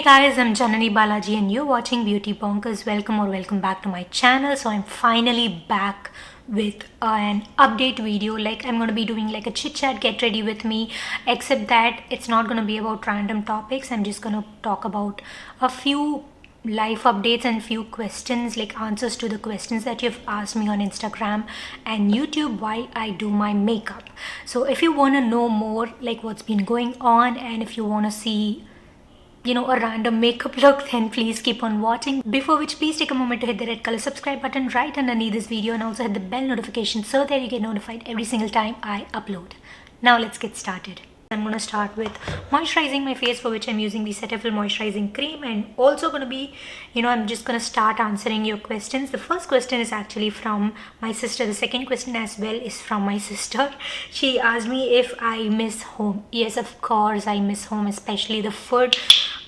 Hey guys, I'm Janani Balaji and you're watching Beauty Bonkers. Welcome back to my channel. So I'm finally back with an update video. Like I'm going to be doing like a chit chat get ready with me, except that it's not going to be about random topics. I'm just going to talk about a few life updates and few questions, like answers to the questions that you've asked me on Instagram and YouTube while I do my makeup. So if you want to know more like what's been going on, and if you want to see a random makeup look, then please keep on watching. Before which, please take a moment to hit the red color subscribe button right underneath this video and also hit the bell notification so that you get notified every single time I upload. Now let's get started. I'm going to start with moisturizing my face, for which I'm using the Cetaphil Moisturizing Cream, and also going to be, I'm just going to start answering your questions. The first question is actually from my sister. The second question as well is from my sister. She asked me if I miss home. Yes, of course I miss home, especially the food.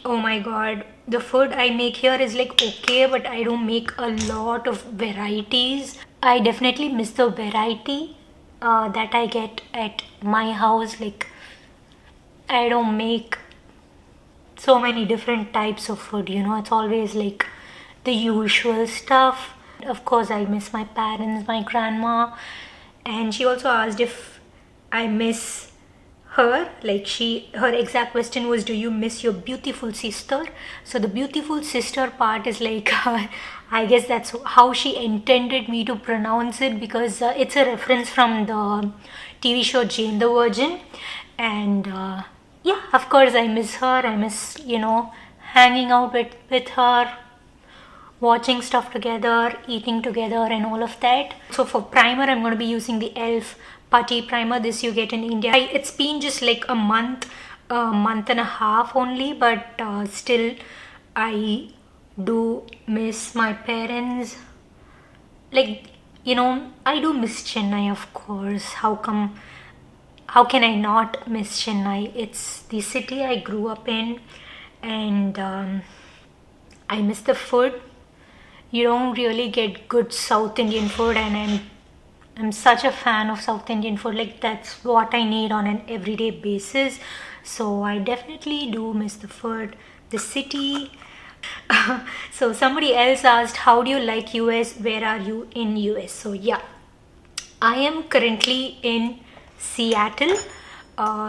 Oh my god, the food I make here is like okay, but I don't make a lot of varieties. I definitely miss the variety that I get at my house. Like I don't make so many different types of food, it's always like the usual stuff. Of course I miss my parents, my grandma, and she also asked if I miss her. Like her exact question was, do you miss your beautiful sister? So the beautiful sister part is like I guess that's how she intended me to pronounce it, because it's a reference from the TV show Jane the Virgin. And yeah, of course I miss her. I miss hanging out with her, watching stuff together, eating together and all of that. So for primer, I'm going to be using the e.l.f. putty primer. This you get in India. It's been just like a month and a half only, but still I do miss my parents. Like I do miss Chennai, of course. How can I not miss Chennai? It's the city I grew up in, and I miss the food. You don't really get good South Indian food, and I'm such a fan of South Indian food. Like that's what I need on an everyday basis. So I definitely do miss the food, the city. So somebody else asked, how do you like US? Where are you in US? So yeah, I am currently in Seattle.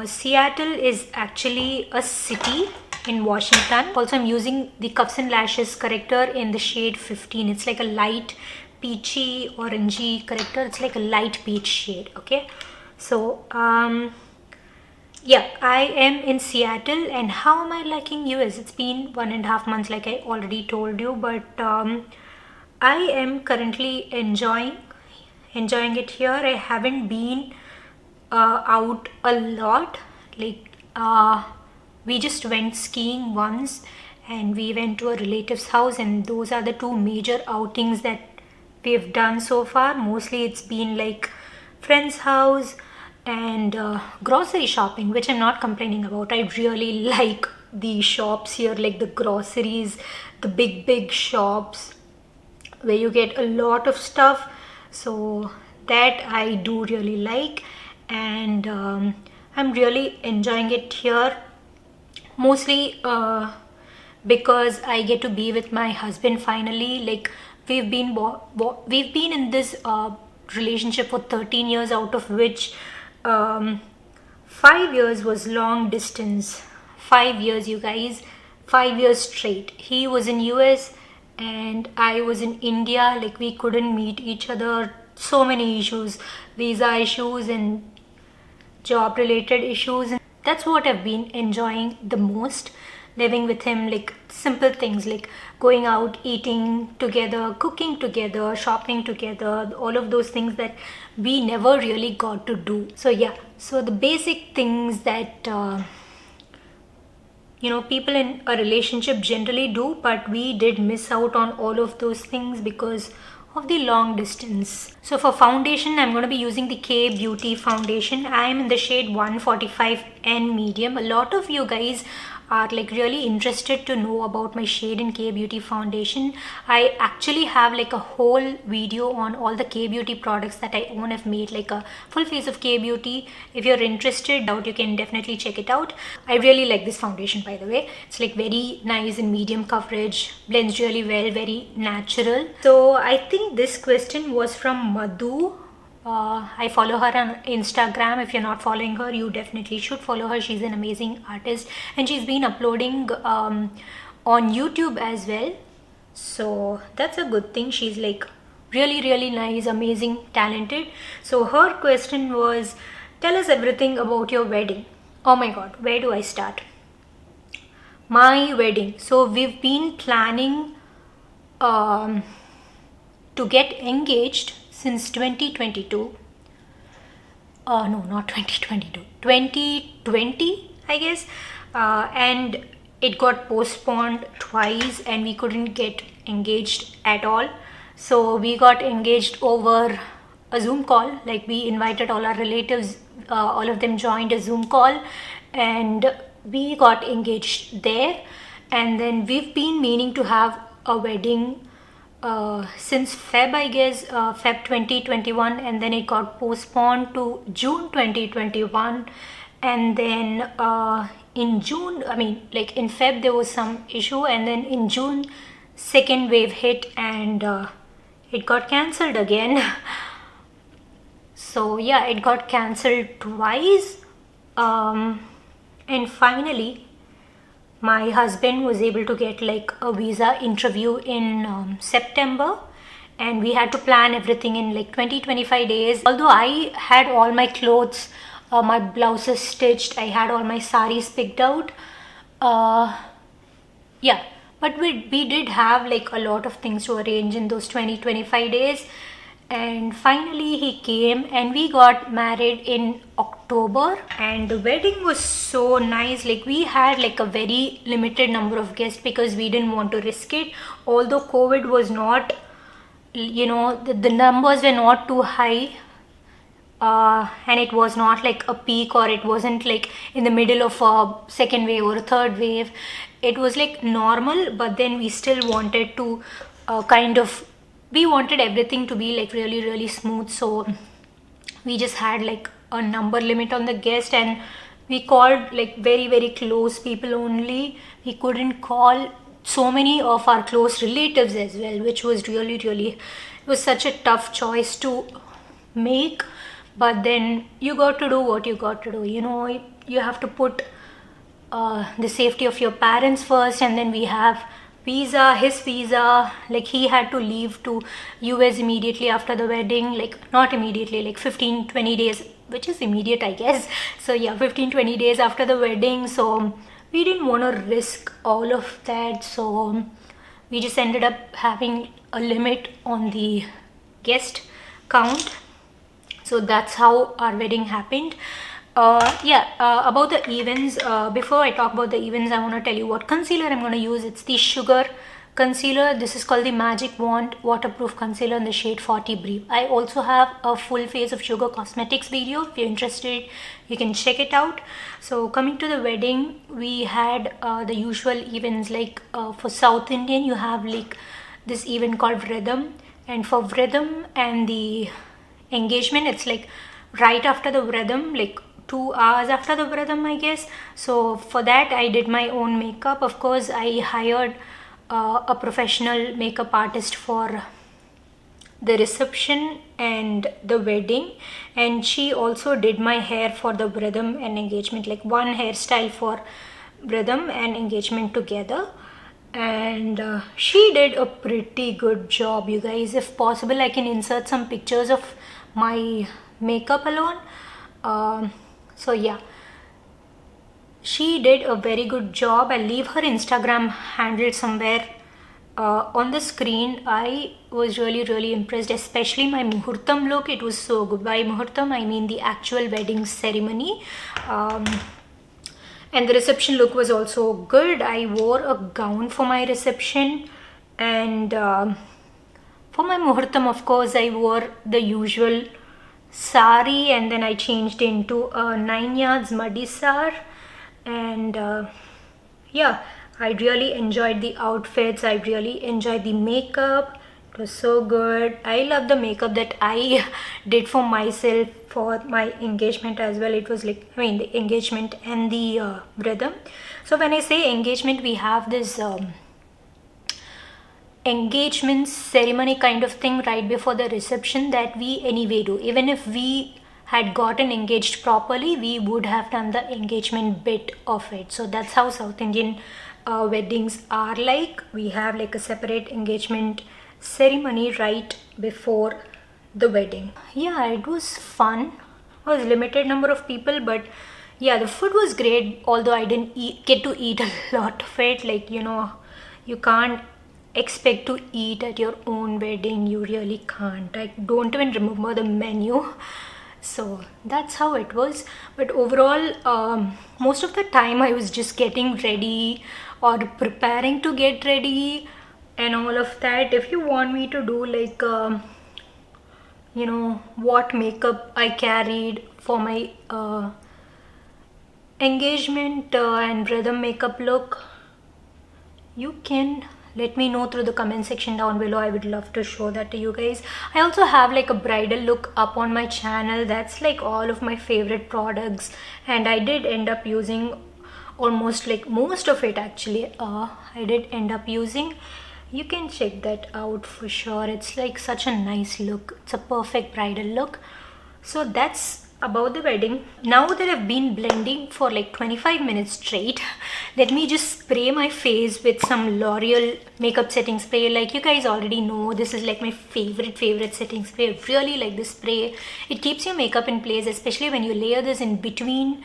Seattle is actually a city in Washington. Also, I'm using the Cuffs and Lashes corrector in the shade 15. It's like a light peachy orangey corrector. It's like a light peach shade. Okay, so yeah, I am in Seattle. And how am I liking US? It's been 1.5 months, like I already told you, but I am currently enjoying it here. I haven't been out a lot. Like we just went skiing once, and we went to a relative's house, and those are the two major outings that we've done so far. Mostly it's been like friend's house and grocery shopping, which I'm not complaining about. I really like the shops here, like the groceries, the big shops where you get a lot of stuff. So that I do really like, and I'm really enjoying it here, mostly because I get to be with my husband finally. Like we've been in this relationship for 13 years, out of which 5 years was long distance. 5 years, you guys, 5 years straight. He was in US and I was in India. Like we couldn't meet each other. So many issues, visa issues and job related issues, and that's what I've been enjoying the most, living with him. Like simple things like going out, eating together, cooking together, shopping together, all of those things that we never really got to do. So yeah, so the basic things that people in a relationship generally do, but we did miss out on all of those things because of the long distance. So for foundation, I'm going to be using the K Beauty foundation. I am in the shade 145N medium. A lot of you guys are like really interested to know about my Shade and K Beauty foundation, I actually have like a whole video on all the K Beauty products that I own. I've made like a full face of K Beauty. If you're interested out, you can definitely check it out. I really like this foundation, by the way. It's like very nice and medium coverage, blends really well, very natural. So I think this question was from Madhu. I follow her on Instagram. If you're not following her, you definitely should follow her. She's an amazing artist and she's been uploading on YouTube as well, so that's a good thing. She's like really nice, amazing, talented. So her question was, tell us everything about your wedding. Oh my god, where do I start? My wedding, so we've been planning to get engaged since 2022. No, not 2022, 2020, I guess. And it got postponed twice and we couldn't get engaged at all. So we got engaged over a Zoom call. Like, we invited all our relatives, all of them joined a Zoom call and we got engaged there. And then we've been meaning to have a wedding since Feb, I guess, Feb 2021, and then it got postponed to June 2021. And then in June, I mean, like in Feb there was some issue, and then in June second wave hit and it got cancelled again. So yeah, it got cancelled twice, and finally my husband was able to get like a visa interview in September, and we had to plan everything in like 20-25 days. Although I had all my clothes, my blouses stitched, I had all my saris picked out, yeah, but we did have like a lot of things to arrange in those 20-25 days. And finally he came and we got married in October, and the wedding was so nice. Like, we had like a very limited number of guests because we didn't want to risk it. Although COVID was not, you know, the numbers were not too high, and it was not like a peak, or it wasn't like in the middle of a second wave or a third wave. It was like normal, but then we still wanted to we wanted everything to be like really smooth. So we just had like a number limit on the guest, and we called like very close people only. We couldn't call so many of our close relatives as well, which was really it was such a tough choice to make. But then you got to do what you got to do, you know. You have to put the safety of your parents first. And then we have his visa, like he had to leave to US immediately after the wedding. Like, not immediately, like 15-20 days, which is immediate, I guess. So yeah, 15-20 days after the wedding. So we didn't want to risk all of that, so we just ended up having a limit on the guest count. So that's how our wedding happened. About the events, before I talk about the events, I want to tell you what concealer I'm going to use. It's the Sugar concealer. This is called the Magic Wand waterproof concealer in the shade 40 Breve. I also have a full face of Sugar Cosmetics video. If you're interested, you can check it out. So coming to the wedding, we had the usual events. Like for South Indian, you have like this event called Vridam, and for Vridam and the engagement, it's like right after the Vridam, like 2 hours after the Vridam, I guess. So for that, I did my own makeup. Of course, I hired a professional makeup artist for the reception and the wedding, and she also did my hair for the Vridam and engagement, like one hairstyle for Vridam and engagement together. And she did a pretty good job, you guys. If possible, I can insert some pictures of my makeup alone. So yeah, she did a very good job. I'll leave her Instagram handle somewhere on the screen. I was really impressed, especially my Muhurtam look. It was so good. By Muhurtam, I mean the actual wedding ceremony. And the reception look was also good. I wore a gown for my reception, and for my Muhurtam, of course, I wore the usual sari, and then I changed into a 9 yards muddy sar. And yeah, I really enjoyed the outfits. I really enjoyed the makeup. It was so good. I love the makeup that I did for myself for my engagement as well. It was like, I mean, the engagement and the rhythm. So when I say engagement, we have this engagement ceremony kind of thing right before the reception that we anyway do. Even if we had gotten engaged properly, we would have done the engagement bit of it. So that's how South Indian weddings are like. We have like a separate engagement ceremony right before the wedding. Yeah, it was fun. It was limited number of people, but yeah, the food was great, although I didn't get to eat a lot of it. Like, you know, you can't expect to eat at your own wedding. You really can't. I don't even remember the menu. So that's how it was. But overall, most of the time I was just getting ready or preparing to get ready and all of that. If you want me to do like you know, what makeup I carried for my engagement and rhythm makeup look, you can let me know through the comment section down below. I would love to show that to you guys. I also have like a bridal look up on my channel. That's like all of my favorite products, and I did end up using almost like most of it actually. I did end up using. You can check that out for sure. It's like such a nice look. It's a perfect bridal look. So that's about the wedding. Now that I've been blending for like 25 minutes straight, let me just spray my face with some L'Oreal makeup setting spray. Like you guys already know, this is like my favorite setting spray. I really like this spray. It keeps your makeup in place, especially when you layer this in between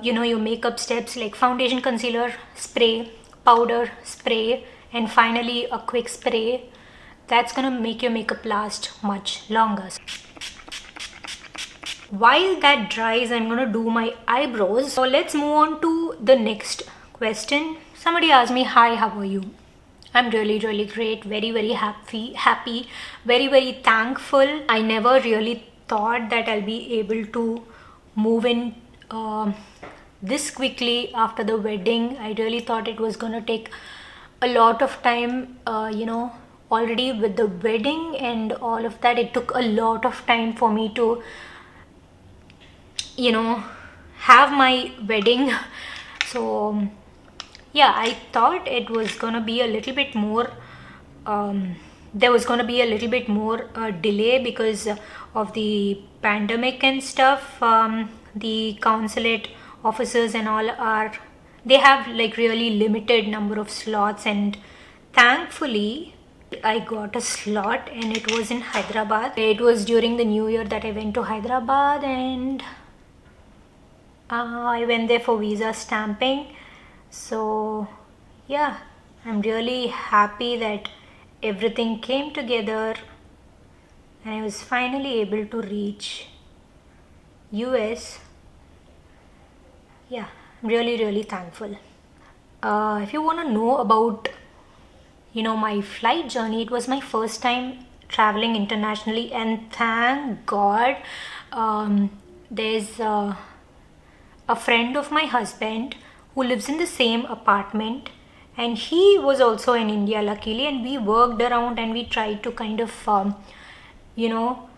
you know, your makeup steps like foundation, concealer, spray, powder, spray, and finally a quick spray. That's gonna make your makeup last much longer. While that dries, I'm gonna do my eyebrows. So let's move on to the next question. Somebody asked me, hi, how are you? I'm really great, very happy, very thankful. I never really thought that I'll be able to move in this quickly after the wedding. I really thought it was gonna take a lot of time. You know, already with the wedding and all of that, it took a lot of time for me to, you know, have my wedding. So yeah, I thought it was gonna be a little bit more there was gonna be a little bit more delay because of the pandemic and stuff. The consulate officers and all they have like really limited number of slots, and thankfully I got a slot, and it was in Hyderabad. It was during the New Year that I went to Hyderabad, and I went there for visa stamping. So yeah, I'm really happy that everything came together and I was finally able to reach US. Yeah, I'm really thankful. If you want to know about, you know, my flight journey, it was my first time traveling internationally, and thank God there's a friend of my husband who lives in the same apartment, and he was also in India luckily, and we worked around and we tried to kind of you know,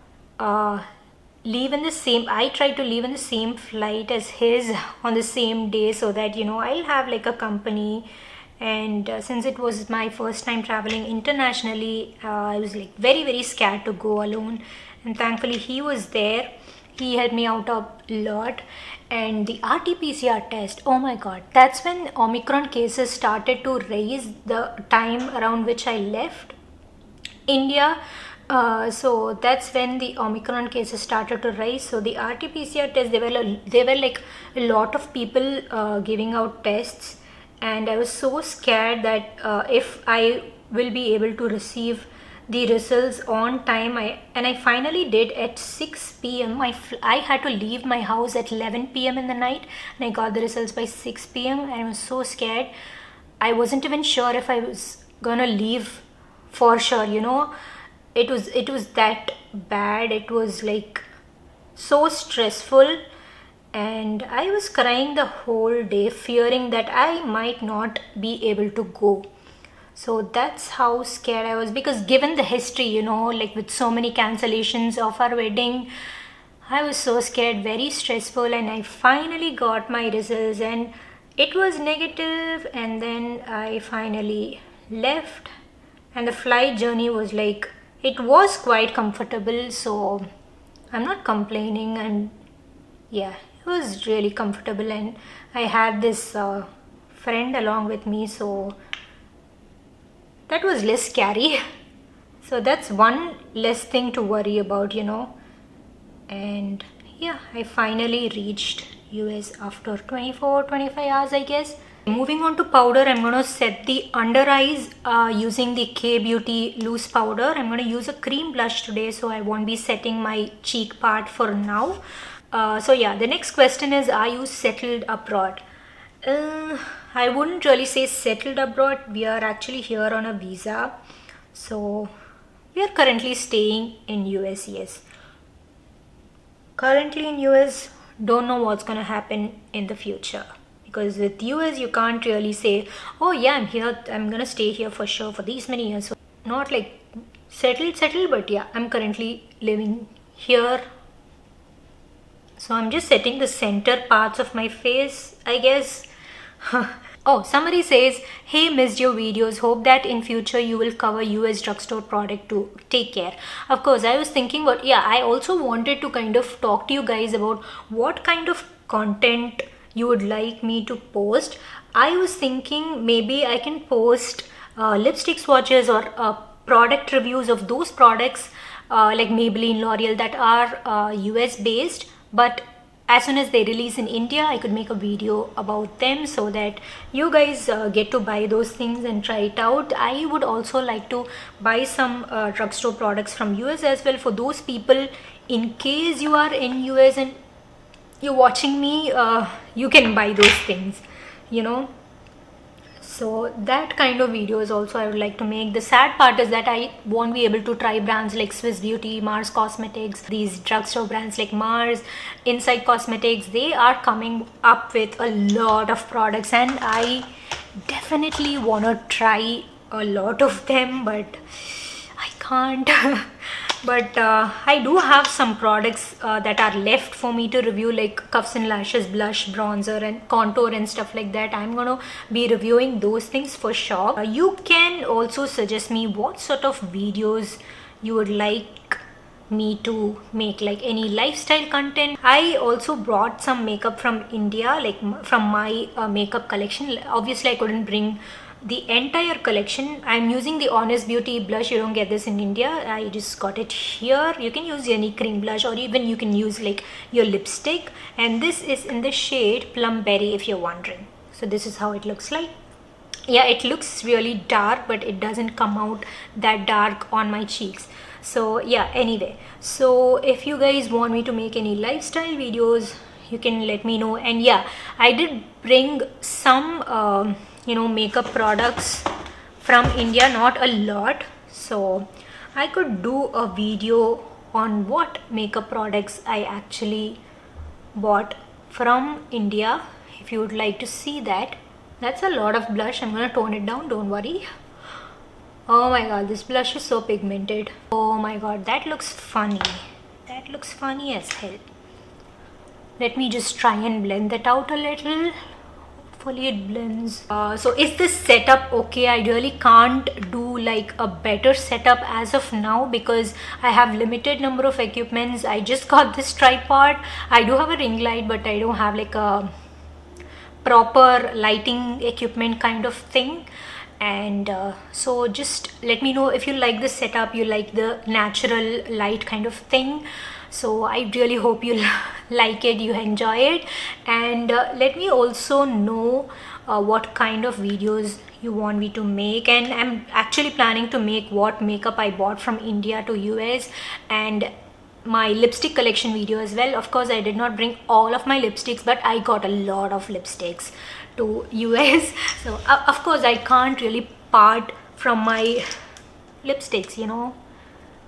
leave in the same, I tried to leave in the same flight as his on the same day, so that, you know, I'll have like a company. And since it was my first time traveling internationally, I was like very scared to go alone, and thankfully he was there. He helped me out a lot. And the RT-PCR test, oh my god, that's when Omicron cases started to rise, the time around which I left India. So that's when the Omicron cases started to rise. So the RT-PCR test, they were like a lot of people giving out tests, and I was so scared that if I will be able to receive the results on time. I finally did at 6 p.m. I had to leave my house at 11 p.m. in the night, and I got the results by 6 p.m. and I was so scared. I wasn't even sure if I was gonna leave for sure, you know. It was that bad. It was like so stressful, and I was crying the whole day, fearing that I might not be able to go. So that's how scared I was, because given the history, you know, like with so many cancellations of our wedding, I was so scared, very stressful. And I finally got my results and it was negative, and then I finally left, and the flight journey was like, it was quite comfortable, so I'm not complaining. And yeah, it was really comfortable, and I had this friend along with me, so that was less scary. So that's one less thing to worry about, you know. And yeah, I finally reached US after 24-25 hours, I guess. Moving on to powder, I'm going to set the under eyes using the K Beauty loose powder. I'm going to use a cream blush today, so I won't be setting my cheek part for now. So yeah, the next question is, are you settled abroad? I wouldn't really say settled abroad. We are actually here on a visa, so we are currently staying in US. Yes, currently in US. Don't know what's gonna happen in the future, because with US you can't really say, oh yeah, I'm here, I'm gonna stay here for sure for these many years. So not like settled, but yeah, I'm currently living here. So I'm just setting the center parts of my face, I guess. Oh, somebody says, hey, missed your videos, hope that in future you will cover US drugstore product too. Take care. Of course, I was thinking, but yeah, I also wanted to kind of talk to you guys about what kind of content you would like me to post. I was thinking maybe I can post lipstick swatches or product reviews of those products like Maybelline, L'Oreal, that are US based, but as soon as they release in India, I could make a video about them so that you guys get to buy those things and try it out. I would also like to buy some drugstore products from US as well, for those people, in case you are in US and you're watching me, you can buy those things, you know. So that kind of videos also I would like to make. The sad part is that I won't be able to try brands like Swiss Beauty, Mars Cosmetics, these drugstore brands like Mars, Inside Cosmetics. They are coming up with a lot of products, and I definitely want to try a lot of them, but I can't. But I do have some products that are left for me to review, like Cuffs and Lashes, blush, bronzer and contour and stuff like that. I'm gonna be reviewing those things for sure. You can also suggest me what sort of videos you would like me to make, like any lifestyle content. I also brought some makeup from India, like from my makeup collection. Obviously I couldn't bring the entire collection. I'm using the Honest Beauty blush. You don't get this in India. I just got it here. You can use any cream blush, or even you can use like your lipstick, and this is in the shade Plum Berry, if you're wondering. So this is how it looks like. Yeah, it looks really dark, but it doesn't come out that dark on my cheeks. So yeah, anyway, so if you guys want me to make any lifestyle videos, you can let me know. And yeah, I did bring some you know, makeup products from India, not a lot, so I could do a video on what makeup products I actually bought from India, if you would like to see that. That's a lot of blush. I'm gonna tone it down, don't worry. Oh my god, this blush is so pigmented. Oh my god, that looks funny. That looks funny as hell. Let me just try and blend that out a little. Hopefully it blends. So is this setup okay? I really can't do like a better setup as of now, because I have limited number of equipments. I just got this tripod. I do have a ring light, but I don't have like a proper lighting equipment kind of thing. And so just let me know if you like this setup, you like the natural light kind of thing. So I really hope you like it, you enjoy it. And let me also know what kind of videos you want me to make. And I'm actually planning to make what makeup I bought from India to US, and my lipstick collection video as well. Of course I did not bring all of my lipsticks, but I got a lot of lipsticks to US. So of course I can't really part from my lipsticks, you know.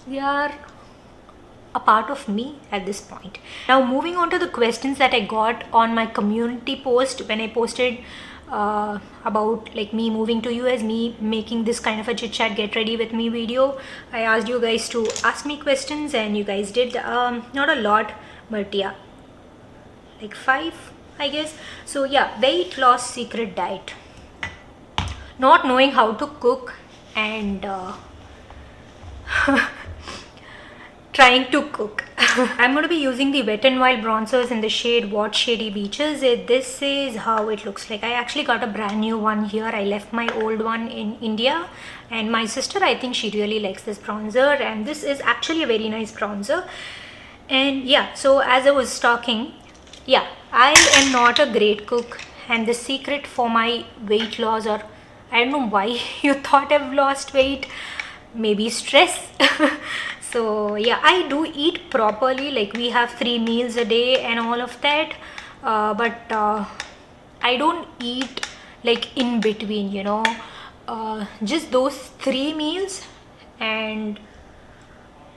They are a part of me at this point. Now moving on to the questions that I got on my community post when I posted about like me moving to US, me making this kind of a chit chat get ready with me video. I asked you guys to ask me questions and you guys did, not a lot, but yeah, like 5 I guess. So yeah, weight loss secret diet, not knowing how to cook, and trying to cook. I'm going to be using the Wet n Wild bronzers in the shade What Shady Beaches. This is how it looks like. I actually got a brand new one here. I left my old one in India, and my sister, I think she really likes this bronzer, and this is actually a very nice bronzer. And yeah, so as I was talking, yeah, I am not a great cook, and the secret for my weight loss, or I don't know why you thought I've lost weight, maybe stress. So yeah, I do eat properly, like we have 3 meals a day and all of that, but I don't eat like in between, you know, just those 3 meals, and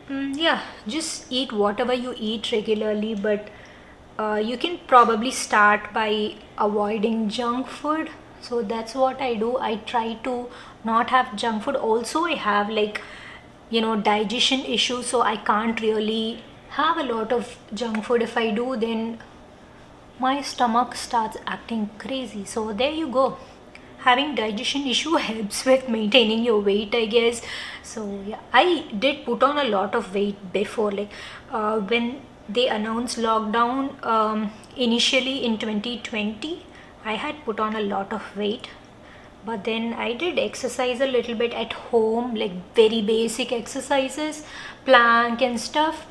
yeah, just eat whatever you eat regularly. But you can probably start by avoiding junk food. So that's what I do. I try to not have junk food. Also, I have like, you know, digestion issues, so I can't really have a lot of junk food. If I do, then my stomach starts acting crazy. So there you go, having digestion issue helps with maintaining your weight, I guess. So yeah, I did put on a lot of weight before, like when they announced lockdown initially in 2020, I had put on a lot of weight. But then I did exercise a little bit at home, like very basic exercises, plank and stuff.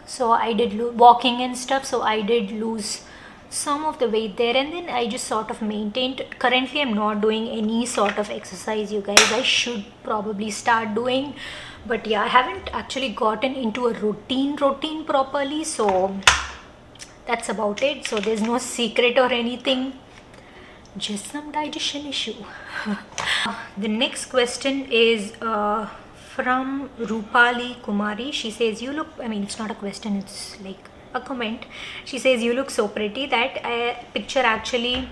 So I did walking and stuff. So I did lose some of the weight there, and then I just sort of maintained. Currently, I'm not doing any sort of exercise, you guys. I should probably start doing, but yeah, I haven't actually gotten into a routine properly. So that's about it. So there's no secret or anything, just some digestion issue. The next question is from Rupali Kumari. She says, you look, I mean, it's not a question, it's like a comment. She says, you look so pretty. That picture actually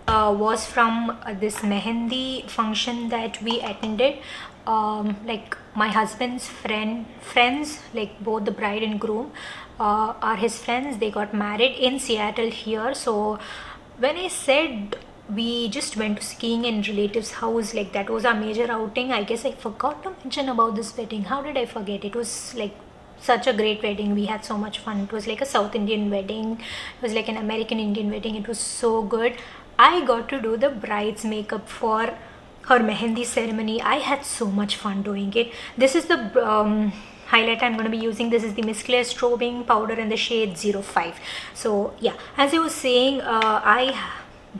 was from this mehendi function that we attended. Like my husband's friends, like both the bride and groom are his friends. They got married in Seattle here. So when I said we just went to skiing in relatives' house, like that was our major outing. I guess I forgot to mention about this wedding. How did I forget? It was like such a great wedding. We had so much fun. It was like a South Indian wedding. It was like an American Indian wedding. It was so good. I got to do the bride's makeup for her mehendi ceremony. I had so much fun doing it. This is the highlight I'm going to be using. This is the Miss Claire Strobing powder in the shade 05. So yeah, as I was saying, I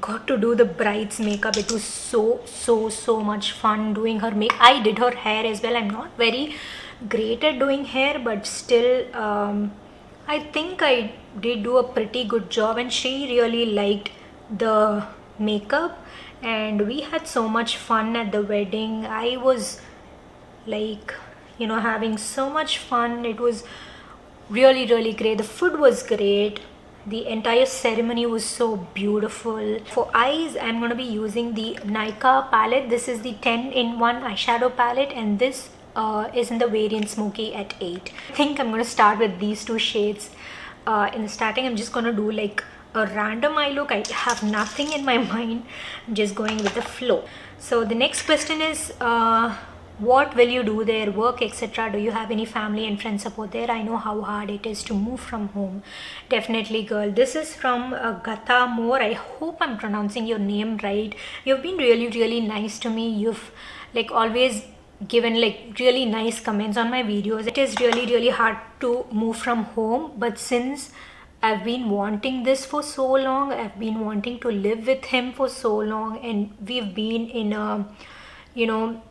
got to do the bride's makeup. It was so much fun doing her makeup. I did her hair as well. I'm not very great at doing hair, but still I think I did do a pretty good job, and she really liked the makeup, and we had so much fun at the wedding. I was like, you know, having so much fun. It was really great. The food was great. The entire ceremony was so beautiful. For eyes, I'm going to be using the Nykaa palette. This is the 10-in-1 eyeshadow palette, and this is in the variant Smokey at 8. I think I'm going to start with these 2 shades. In the starting, I'm just going to do like a random eye look. I have nothing in my mind. I'm just going with the flow. So the next question is, what will you do there, work, etc.? Do you have any family and friend support there? I know how hard it is to move from home. Definitely, girl. This is from Gata Moore. I hope I'm pronouncing your name right. You've been really nice to me. You've like always given like really nice comments on my videos. It is really hard to move from home, but since I've been wanting this for so long, I've been wanting to live with him for so long, and we've been in a, you know,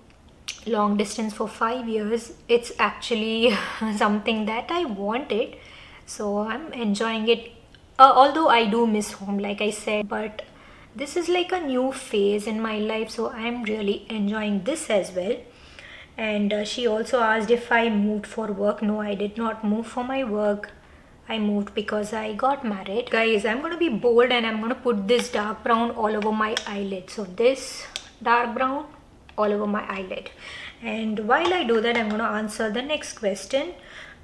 long distance for 5 years. It's actually something that I wanted, so I'm enjoying it. Although I do miss home, like I said, but this is like a new phase in my life, so I'm really enjoying this as well. And she also asked if I moved for work. No, I did not move for my work. I moved because I got married. Guys, I'm gonna be bold and I'm gonna put this dark brown all over my eyelid. So this dark brown all over my eyelid. And while I do that, I'm gonna answer the next question.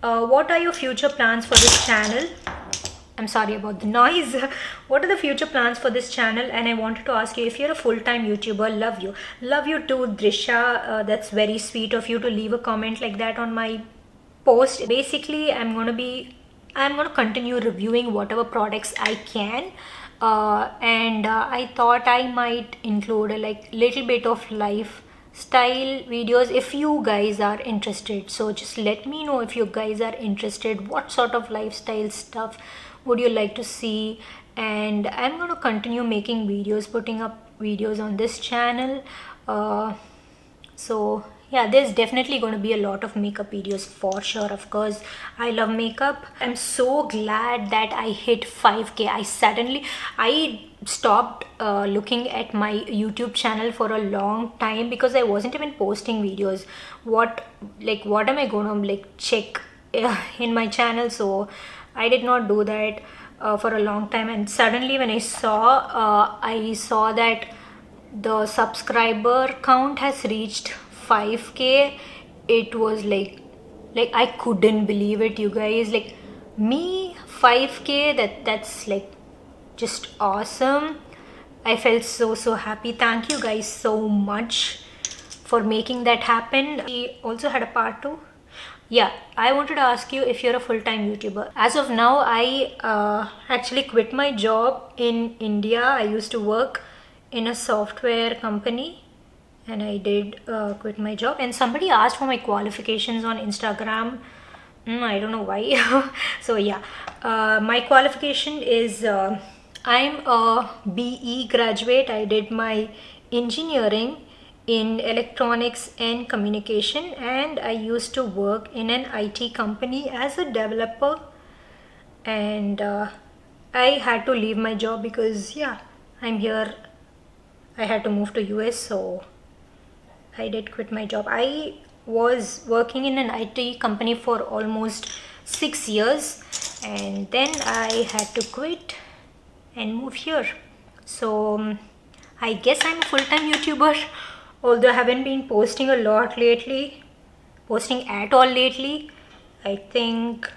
What are your future plans for this channel? I'm sorry about the noise. What are the future plans for this channel? And I wanted to ask you, if you're a full-time YouTuber, love you. Love you too, Drisha. That's very sweet of you to leave a comment like that on my post. Basically, I'm gonna continue reviewing whatever products I can. And I thought I might include a little bit of lifestyle videos if you guys are interested. So just let me know if you guys are interested. What sort of lifestyle stuff would you like to see? And I'm going to continue making videos, putting up videos on this channel. So yeah, there's definitely going to be a lot of makeup videos for sure. Of course, I love makeup. I'm so glad that I hit 5k. I stopped looking at my YouTube channel for a long time because I wasn't even posting videos. What am I going to check in my channel? So I did not do that for a long time, and suddenly when I saw that the subscriber count has reached 5k, it was like I couldn't believe it, you guys. Like me, 5k, that's like just awesome. I felt so happy. Thank you guys so much for making that happen. We also had a part 2. Yeah, I wanted to ask you if you're a full-time YouTuber. As of now, I actually quit my job in India. I used to work in a software company, and I did quit my job. And somebody asked for my qualifications on Instagram. I don't know why. So yeah, my qualification is I'm a BE graduate. I did my engineering in electronics and communication, and I used to work in an IT company as a developer. And I had to leave my job because yeah, I'm here. I had to move to US, so I did quit my job. I was working in an IT company for almost 6 years, and then I had to quit and move here. So I guess I'm a full-time YouTuber, although I haven't been posting a lot lately, posting at all lately. I think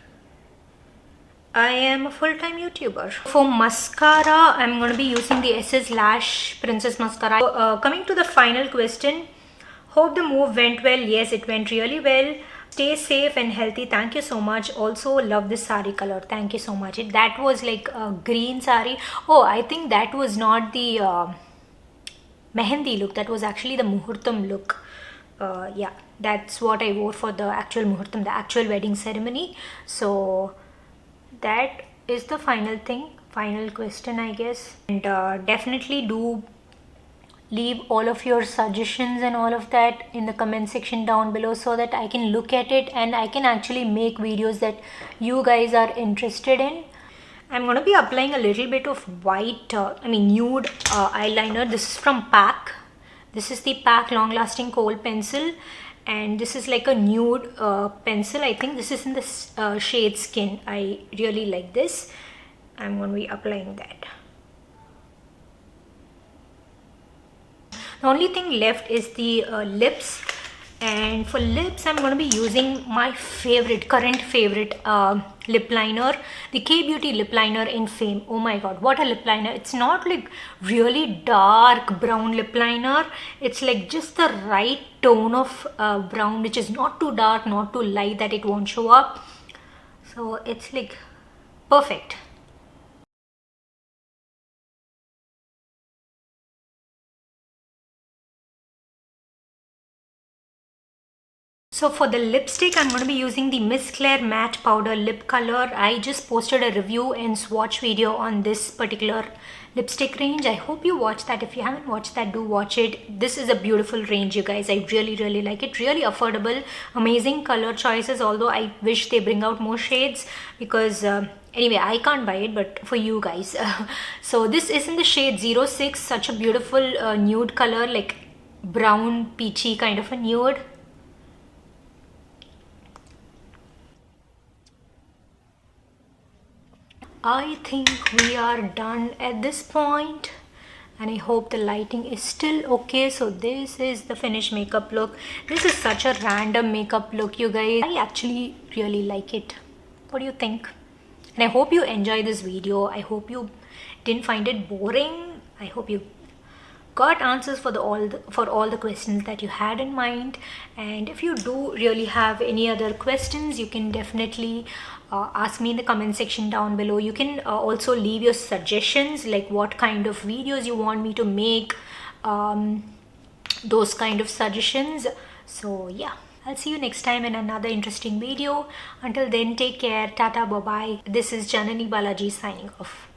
I am a full-time YouTuber. For mascara, I'm going to be using the SS Lash Princess Mascara. So, coming to the final question, hope the move went well. Yes, it went really well. Stay safe and healthy. Thank you so much. Also love this sari color. Thank you so much. That was like a green sari. Oh, I think that was not the mehendi look. That was actually the muhurtam look. Yeah, that's what I wore for the actual muhurtam, the actual wedding ceremony. So that is the final question, I guess. And definitely do leave all of your suggestions and all of that in the comment section down below, so that I can look at it and I can actually make videos that you guys are interested in. I'm going to be applying a little bit of white, nude eyeliner. This is from PAC. This is the PAC Long-Lasting Kohl pencil, and this is like a nude pencil. I think this is in the shade Skin. I really like this. I'm going to be applying that. The only thing left is the lips, and for lips I'm going to be using my current favorite lip liner, the K-Beauty lip liner in Fame. Oh my god, what a lip liner. It's not like really dark brown lip liner. It's like just the right tone of brown, which is not too dark, not too light that it won't show up. So it's like perfect. So for the lipstick, I'm going to be using the Miss Claire Matte Powder Lip Color. I just posted a review and swatch video on this particular lipstick range. I hope you watched that. If you haven't watched that, do watch it. This is a beautiful range, you guys. I really like it. Really affordable, amazing color choices, although I wish they bring out more shades because anyway, I can't buy it, but for you guys. So this is in the shade 06, such a beautiful nude color, like brown peachy kind of a nude. I think we are done at this point, and I hope the lighting is still okay. So this is the finished makeup look. This is such a random makeup look, you guys. I actually really like it. What do you think? And I hope you enjoy this video. I hope you didn't find it boring. I hope you got answers for all the questions that you had in mind. And if you do really have any other questions, you can definitely ask me in the comment section down below. You can also leave your suggestions, like what kind of videos you want me to make, those kind of suggestions. So yeah, I'll see you next time in another interesting video. Until then, take care. Tata, bye bye. This is Janani Balaji signing off.